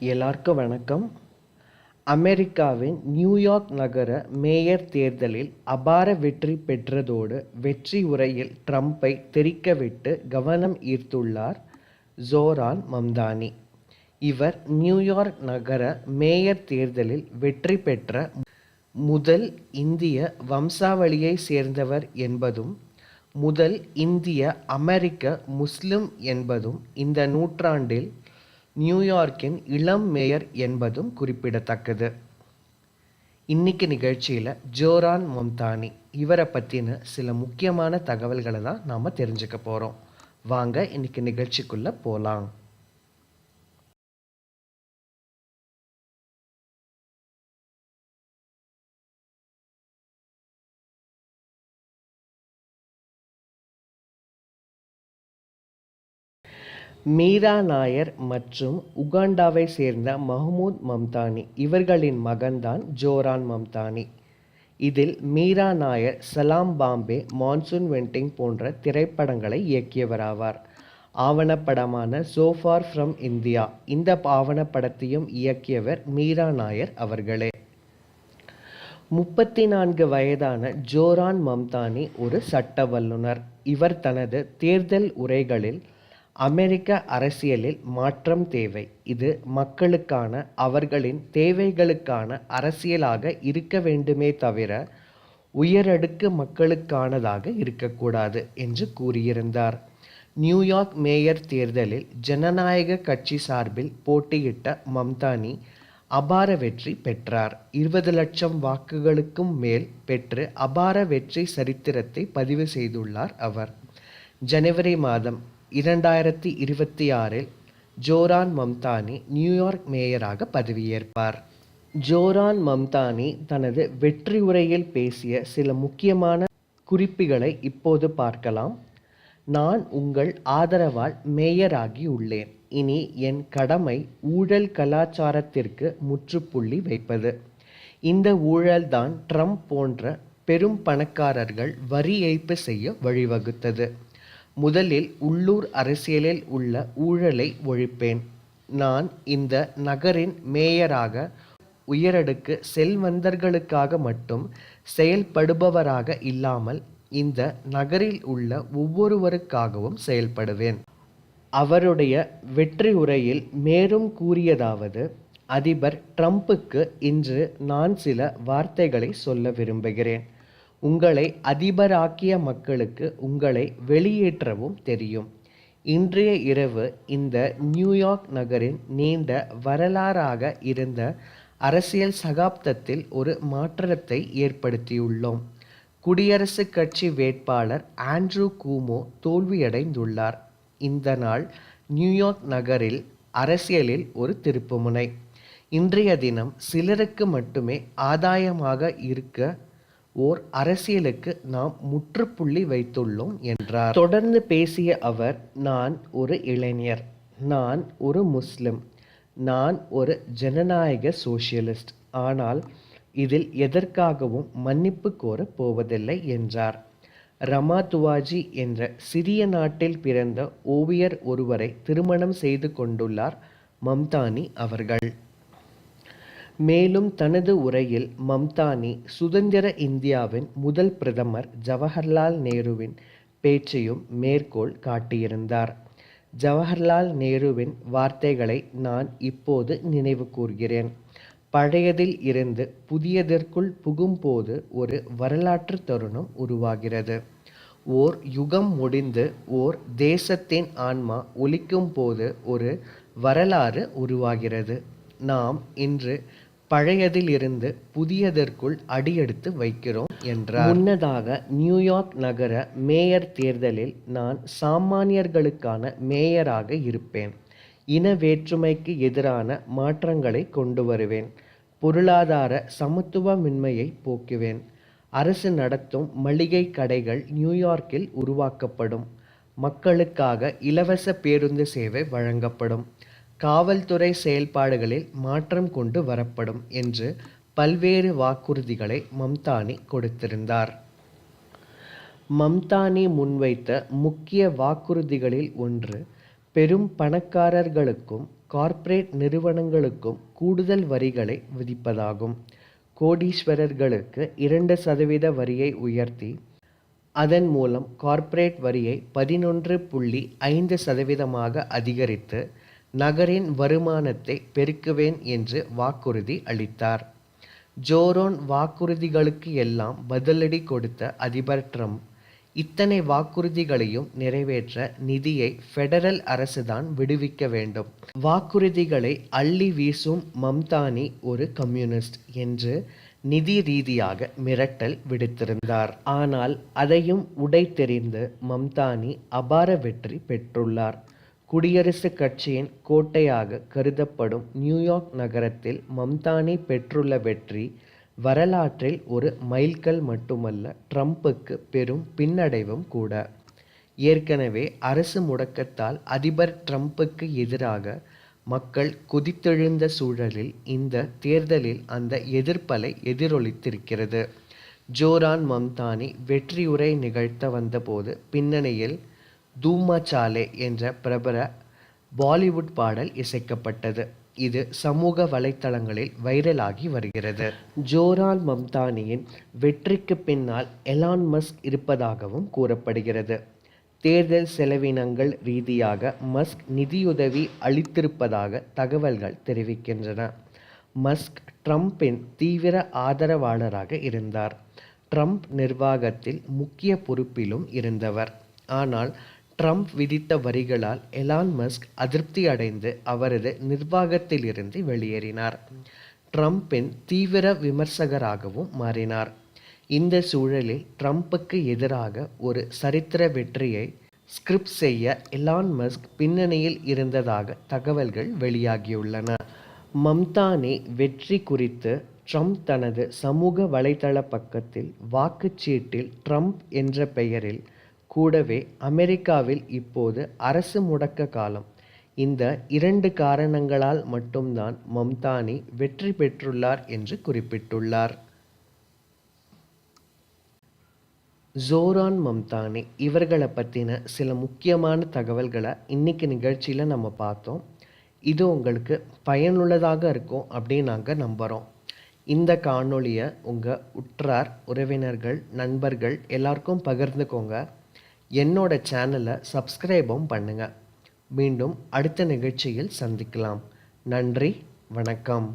எல்லாருக்கும் வணக்கம். அமெரிக்காவின் நியூயார்க் நகர மேயர் தேர்தலில் அபார வெற்றி பெற்றதோடு வெற்றி உரையில் ட்ரம்பை தெறிக்கவிட்டு கவனம் ஈர்த்துள்ளார் ஜோரான் மம்தானி. இவர் நியூயார்க் நகர மேயர் தேர்தலில் வெற்றி பெற்ற முதல் இந்திய வம்சாவளியை சேர்ந்தவர் என்பதும் முதல் இந்திய அமெரிக்க முஸ்லிம் என்பதும் இந்த நூற்றாண்டில் நியூயார்க்கின் இளம் மேயர் என்பதும் குறிப்பிடத்தக்கது. இன்னைக்கு நிகழ்ச்சியில் ஜோரான் மம்தானி இவரை பற்றின சில முக்கியமான தகவல்களை தான் நாம் தெரிஞ்சுக்க போகிறோம். வாங்க இன்னைக்கு நிகழ்ச்சிக்குள்ளே போகலாம். மீரா நாயர் மற்றும் உகாண்டாவை சேர்ந்த மஹ்மூத் மம்தானி இவர்களின் மகன்தான் ஜோரான் மம்தானி. இதில் மீரா நாயர் சலாம் பாம்பே, மான்சூன் வெட்டிங் போன்ற திரைப்படங்களை இயக்கியவராவார். ஆவணப்படமான சோ ஃபார் ஃப்ரம் இந்தியா இந்த ஆவணப்படத்தையும் இயக்கியவர் மீரா நாயர் அவர்களே. 34 வயதான ஜோரான் மம்தானி ஒரு சட்ட வல்லுனர். இவர் தனது தேர்தல் உரைகளில் அமெரிக்க அரசியலில் மாற்றம் தேவை, இது மக்களுக்கான அவர்களின் தேவைகளுக்கான அரசியலாக இருக்க வேண்டுமே தவிர உயரடுக்கு மக்களுக்கானதாக இருக்கக்கூடாது என்று கூறியிருந்தார். நியூயார்க் மேயர் தேர்தலில் ஜனநாயக கட்சி சார்பில் போட்டியிட்ட மம்தானி அபார வெற்றி பெற்றார். 20 லட்சம் வாக்குகளுக்கும் மேல் பெற்று அபார வெற்றி சரித்திரத்தை பதிவு செய்துள்ளார் அவர். ஜனவரி மாதம் 2026 ஜோரான் மம்தானி நியூயார்க் மேயராக பதவியேற்பார். ஜோரான் மம்தானி தனது வெற்றி உரையில் பேசிய சில முக்கியமான குறிப்புகளை இப்போது பார்க்கலாம். நான் உங்கள் ஆதரவால் மேயராகி உள்ளேன். இனி என் கடமை ஊழல் கலாச்சாரத்திற்கு முற்றுப்புள்ளி வைப்பது. இந்த ஊழல்தான் ட்ரம்ப் போன்ற பெரும் பணக்காரர்கள் வரி ஏய்ப்பு செய்ய வழிவகுத்தது. முதலில் உள்ளூர் அரசியலில் உள்ள ஊழலை ஒழிப்பேன். நான் இந்த நகரின் மேயராக உயரடுக்கு செல்வந்தர்களுக்காக மட்டும் செயல்படுபவராக இல்லாமல் இந்த நகரில் உள்ள ஒவ்வொருவருக்காகவும் செயல்படுவேன். அவருடைய வெற்றி உரையில் மேலும் கூறியதாவது: அதிபர் ட்ரம்புக்கு இன்று நான் சில வார்த்தைகளை சொல்ல விரும்புகிறேன். உங்களை அதிபராக்கிய மக்களுக்கு உங்களை வெளியேற்றவும் தெரியும். இன்றைய இரவு இந்த நியூயார்க் நகரின் நீண்ட வரலாறாக இருந்த அரசியல் சகாப்தத்தில் ஒரு மாற்றத்தை ஏற்படுத்தியுள்ளோம். குடியரசுக் கட்சி வேட்பாளர் ஆண்ட்ரூ கூமோ தோல்வியடைந்துள்ளார். இந்த நாள் நியூயார்க் நகரில் அரசியலில் ஒரு திருப்புமுனை. இன்றைய தினம் சிலருக்கு மட்டுமே ஆதாயமாக இருக்க ஓர் அரசியலுக்கு நாம் முற்றுப்புள்ளி வைத்துள்ளோம் என்றார். தொடர்ந்து பேசிய அவர், நான் ஒரு இளைஞர், நான் ஒரு முஸ்லிம், நான் ஒரு ஜனநாயக சோசியலிஸ்ட், ஆனால் இதில் எதற்காகவும் மன்னிப்பு கோரப் போவதில்லை என்றார். ரமாதுவாஜி என்ற சிறிய நாட்டில் பிறந்த ஓவியர் ஒருவரை திருமணம் செய்து கொண்டுள்ளார் மம்தானி அவர்கள். மேலும் தனது உரையில் மம்தானி சுதந்திர இந்தியாவின் முதல் பிரதமர் ஜவஹர்லால் நேருவின் பேச்சையும் மேற்கோள் காட்டியிருந்தார். ஜவஹர்லால் நேருவின் வார்த்தைகளை நான் இப்போது நினைவு கூர்கிறேன். பழையதில் இருந்து புதியதற்குள் புகும்போது ஒரு வரலாற்று தருணம் உருவாகிறது. ஓர் யுகம் முடிந்து ஓர் தேசத்தின் ஆன்மா ஒலிக்கும் போது ஒரு வரலாறு உருவாகிறது. நாம் இன்று பழையதில் இருந்து புதியதற்குள் அடியெடுத்து வைக்கிறோம் என்றார். முன்னதாக நியூயார்க் நகர மேயர் தேர்தலில் நான் சாமானியர்களுக்கான மேயராக இருப்பேன். இன வேற்றுமைக்கு எதிரான மாற்றங்களை கொண்டு வருவேன். பொருளாதார சமத்துவமின்மையை போக்குவேன். அரசு நடத்தும் மளிகை கடைகள் நியூயார்க்கில் உருவாக்கப்படும். மக்களுக்காக இலவச பேருந்து சேவை வழங்கப்படும். காவல்துறை செயல்பாடுகளில் மாற்றம் கொண்டு வரப்படும் என்று பல்வேறு வாக்குறுதிகளை மம்தானி கொடுத்திருந்தார். மம்தானி முன்வைத்த முக்கிய வாக்குறுதிகளில் ஒன்று பெரும் பணக்காரர்களுக்கும் கார்ப்பரேட் நிறுவனங்களுக்கும் கூடுதல் வரிகளை விதிப்பதாகும். கோடீஸ்வரர்களுக்கு 2% வரியை உயர்த்தி அதன் மூலம் கார்ப்பரேட் வரியை 11.5% அதிகரித்து நகரின் வருமானத்தை பெருக்குவேன் என்று வாக்குறுதி அளித்தார். ஜோரான் வாக்குறுதிகளுக்கு எல்லாம் பதிலடி கொடுத்த அதிபர் ட்ரம்ப் இத்தனை வாக்குறுதிகளையும் நிறைவேற்ற நிதியை ஃபெடரல் அரசுதான் விடுவிக்க வேண்டும். வாக்குறுதிகளை அள்ளி வீசும் மம்தானி ஒரு கம்யூனிஸ்ட் என்று நிதி ரீதியாக மிரட்டல் விடுத்திருந்தார். ஆனால் அதையும் உடைத்தெறிந்து மம்தானி அபார வெற்றி பெற்றுள்ளார். குடியரசுக் கட்சியின் கோட்டையாக கருதப்படும் நியூயார்க் நகரத்தில் மம்தானி பெற்றுள்ள வெற்றி வரலாற்றில் ஒரு மைல்கல் மட்டுமல்ல, ட்ரம்புக்கு பெரும் பின்னடைவும் கூட. ஏற்கனவே அரசு முடக்கத்தால் அதிபர் ட்ரம்புக்கு எதிராக மக்கள் கொதித்தெழுந்த சூழலில் இந்த தேர்தலில் அந்த எதிர்ப்பலை எதிரொலித்திருக்கிறது. ஜோரான் மம்தானி வெற்றியுரை நிகழ்த்த வந்தபோது பின்னணியில் தூமாச்சாலே என்ற பிரபல பாலிவுட் பாடல் இசைக்கப்பட்டது. இது சமூக வலைத்தளங்களில் வைரலாகி வருகிறது. ஜோரான் மம்தானியின் வெற்றிக்கு பின்னால் எலான் மஸ்க் இருப்பதாகவும் கூறப்படுகிறது. தேர்தல் செலவினங்கள் ரீதியாக மஸ்க் நிதியுதவி அளித்திருப்பதாக தகவல்கள் தெரிவிக்கின்றன. மஸ்க் ட்ரம்பின் தீவிர ஆதரவாளராக இருந்தார். ட்ரம்ப் நிர்வாகத்தில் முக்கிய பொறுப்பிலும் இருந்தவர். ஆனால் ட்ரம்ப் விதித்த வரிகளால் எலான் மஸ்க் அதிருப்தி அடைந்து அவரது நிர்வாகத்திலிருந்து வெளியேறினார். ட்ரம்பின் தீவிர விமர்சகராகவும் மாறினார். இந்த சூழலில் ட்ரம்புக்கு எதிராக ஒரு சரித்திர வெற்றியை ஸ்கிரிப்ட் செய்ய எலான் மஸ்க் பின்னணியில் இருந்ததாக தகவல்கள் வெளியாகியுள்ளன. மம்தானி வெற்றி குறித்து ட்ரம்ப் தனது சமூக வலைதள பக்கத்தில் வாக்குச்சீட்டில் ட்ரம்ப் என்ற பெயரில் கூடவே அமெரிக்காவில் இப்போது அரசு முடக்க காலம், இந்த 2 காரணங்களால் மட்டும்தான் மம்தானி வெற்றி பெற்றுள்ளார் என்று குறிப்பிட்டுள்ளார். ஜோரான் மம்தானி இவர்களை பற்றின சில முக்கியமான தகவல்களை இன்னைக்கு நிகழ்ச்சியில் நம்ம பார்த்தோம். இது உங்களுக்கு பயனுள்ளதாக இருக்கும் அப்படின்னு நாங்கள் நம்புகிறோம். இந்த காணொளியை உங்கள் உற்றார் உறவினர்கள் நண்பர்கள் எல்லாருக்கும் பகிர்ந்துக்கோங்க. என்னோட சேனலை சப்ஸ்கிரைபும் பண்ணுங்கள். மீண்டும் அடுத்த நிகழ்ச்சியில் சந்திக்கலாம். நன்றி, வணக்கம்.